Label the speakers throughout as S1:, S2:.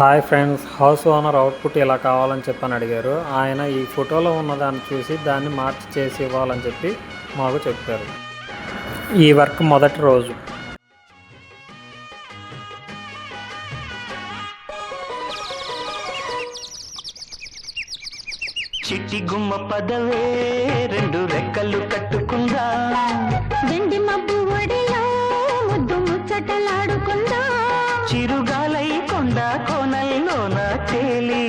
S1: Hi friends, house owner output ఇలా కావాలని చెప్పని అడిగారు. ఆయన ఈ ఫోటోలో ఉన్నదాన్ని చూసి దాన్ని మార్చి చేసి ఇవ్వాలని చెప్పి మాకు చెప్పారు. ఈ వర్క్ మొదటి రోజు
S2: చిట్టి గుమ్మ పదవే రెండు రెక్కలు కట్టుకుందా,
S3: వెండి మబ్బు ఒడిలో ముద్దు ముచ్చటలాడుకుందా,
S2: చిరుగాలై కొండ కోనల్లోన తేలి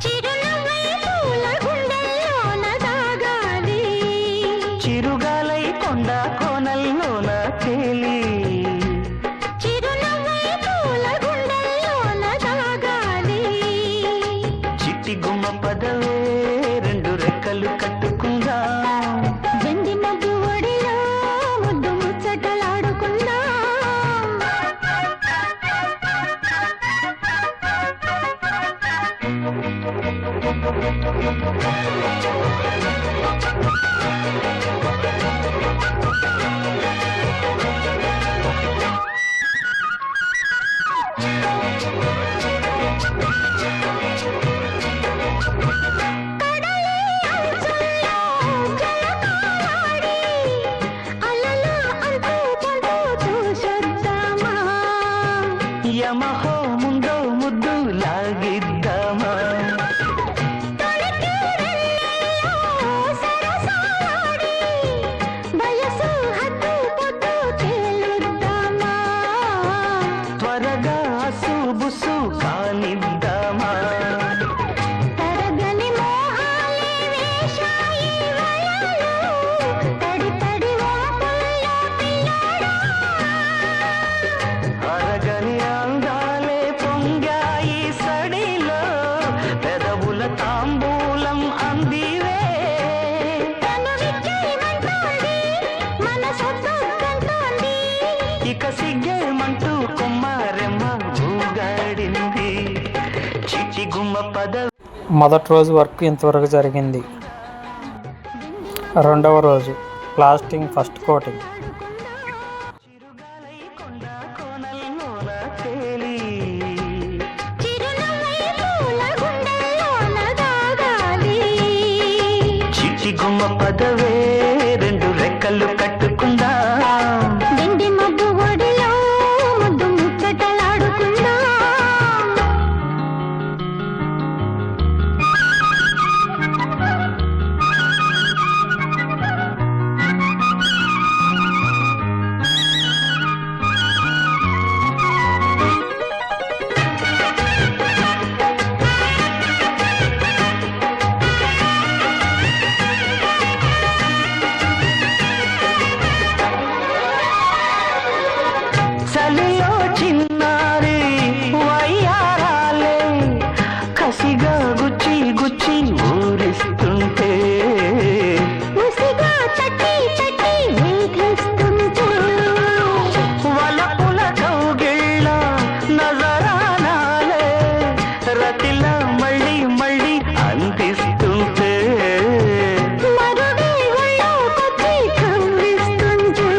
S3: చిరునవ్వై పూల గుండెల్లోన దాగాలి,
S2: చిరుగాలై కొండ కోనల్లోన తేలి
S3: చిరునవ్వై పూల గుండెల్లోన దాగాలి,
S2: చిట్టి గుమ్మ పదవే రెండు రెక్కలు కట్టుకుందా,
S3: వెండి మబ్బు ఒడిలో ముద్దు ముచ్చటలాడుకుందా.
S2: యమహో ముందో ముద్దు లాగిద్దామా, త్వరగా సుబుసు కానిద్దామా, అరగని అందాలే పొంగాయి సడిలో, పెదవుల తాంబూలం అందివే, ఇక సిగ్గేమంటూ కుమ్మారెమ్మ ఊగాడింది, చిట్టి గుమ్మ పదవి.
S1: మొదటి రోజు వర్క్ ఇంతవరకు జరిగింది. రెండవ రోజు ప్లాస్టింగ్ ఫస్ట్ కోటింగ్.
S2: చిరుగాలై కొండ కోనల్లోన తేలి చిట్టి గుమ్మ పదవే రెండు రెక్కలు కట్టుకుందా,
S3: వెండి మబ్బు ఒడిలో ముద్దు ముచ్చటలాడుకుందా.
S2: చలిలో చిన్నారి వయ్యారాలే కసిగా గుచ్చి గుచ్చి ఊరిస్తుంటే,
S3: ముసిగా తట్టి తట్టి వేధిస్తుంటే,
S2: వలపుల కౌగిళ్ళ నజరానాలే రతిలా మళ్ళీ మళ్ళీ అందిస్తుంటే,
S3: మరుడే ఒళ్ళోకొచ్చి కవ్విస్తుంటే,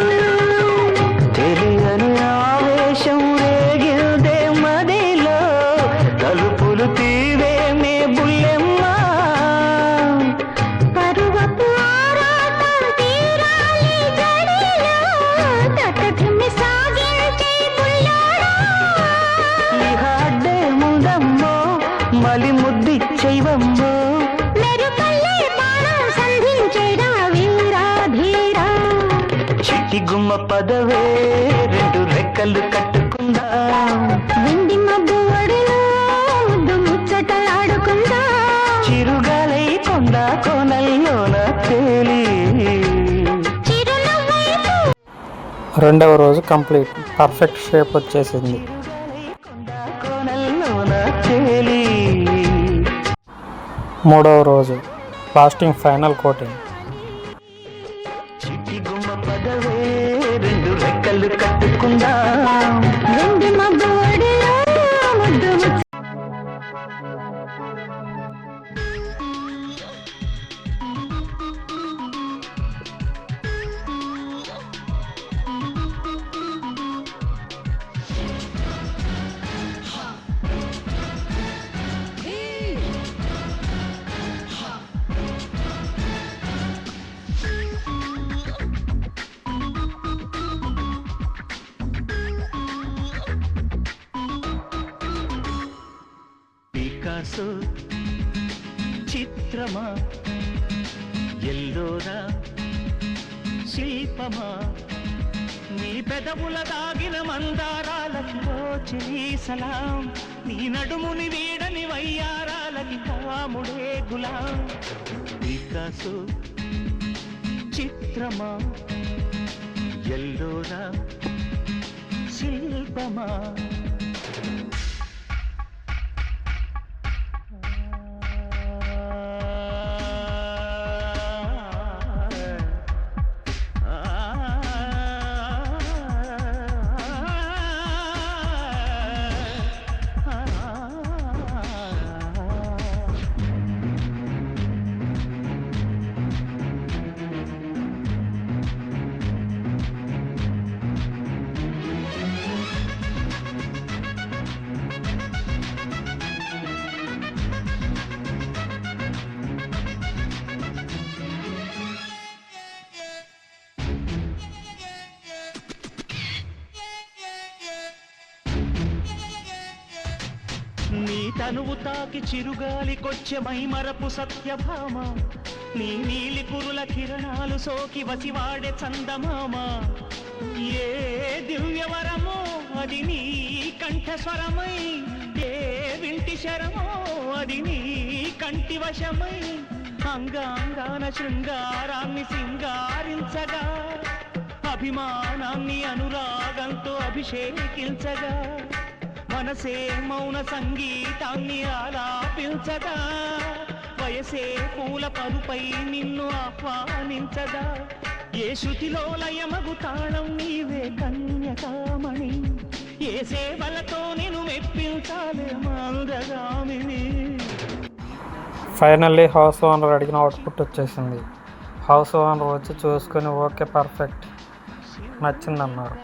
S2: తెలియని ఆవేశం రేగిల్దే మదిలో, తలుపులు తీవేమే బుల్లెమ్మ,
S3: పరువపు ఆరాటం తీరాలి జడిలో, తటధిమి సాగించే బుల్లోడా.
S2: ఇహ అడ్డే ముందమ్మో మలి ముద్దిచ్చైవమ్మో,
S3: మెరుపల్లే బాణం సంధించేరా వీరాధీరా.
S2: చిట్టి గుమ్మ పదవే రెండు రెక్కలు కట్టుకుందా,
S3: వెండి మబ్బు ఒడిలో ముద్దు ముచ్చటలాడుకుందా,
S2: చిరుగాలై కొండ కోనల్లోన తేలి
S3: చిరునవ్వై
S1: రెండవ రోజు కంప్లీట్, పర్ఫెక్ట్ షేప్ వచ్చేసింది.
S2: కొండ కోనల్లోన తేలి
S1: మూడవ రోజు ప్లాస్టింగ్ ఫైనల్ కోటింగ్.
S2: చిట్టి గుమ్మ పదవే రెండు రెక్కలు కట్టుకుందా,
S3: వెండి మబ్బు ఒడిలో ముద్దు ముచ్చ
S2: పికాసో చిత్రమా ఎల్లోరా శిల్పమా నీ పెదవుల దాగిన మందారాలకి రోజీ సలాం నీ నడుముని వీడని వయ్యారాలకి కాముడే గులాం పికాసో చిత్రమా ఎల్లోరా శిల్పమా నీ తనువు తాకి చిరుగాలికొచ్చే మైమరపు సత్యభామ నీ నీలి కురుల కిరణాలు సోకి వసివాడే చందమామ ఏ దివ్యవరమో అది నీ కంఠస్వరమై ఏ వింటి శరమో అది నీ కంటి వశమై అంగాంగాన శృంగారాన్ని సింగారించగా అభిమానాన్ని అనురాగంతో అభిషేకించగా మనసే మౌన సంగీతాన్ని ఆలాపించగా వయసే పూల పరుపై నిన్ను ఆహ్వానించగా ఏ శృతిలో లయమగు తాళం నీవే కన్యకామణి ఏ సేవలతో నేను మెప్పించాలే మందగామిని.
S1: ఫైనల్లీ హౌస్ ఓనర్ అడిగిన అవుట్పుట్ వచ్చేసింది. హౌస్ ఓనర్ వచ్చి చూసుకొని ఓకే పర్ఫెక్ట్ నచ్చిందన్నారు.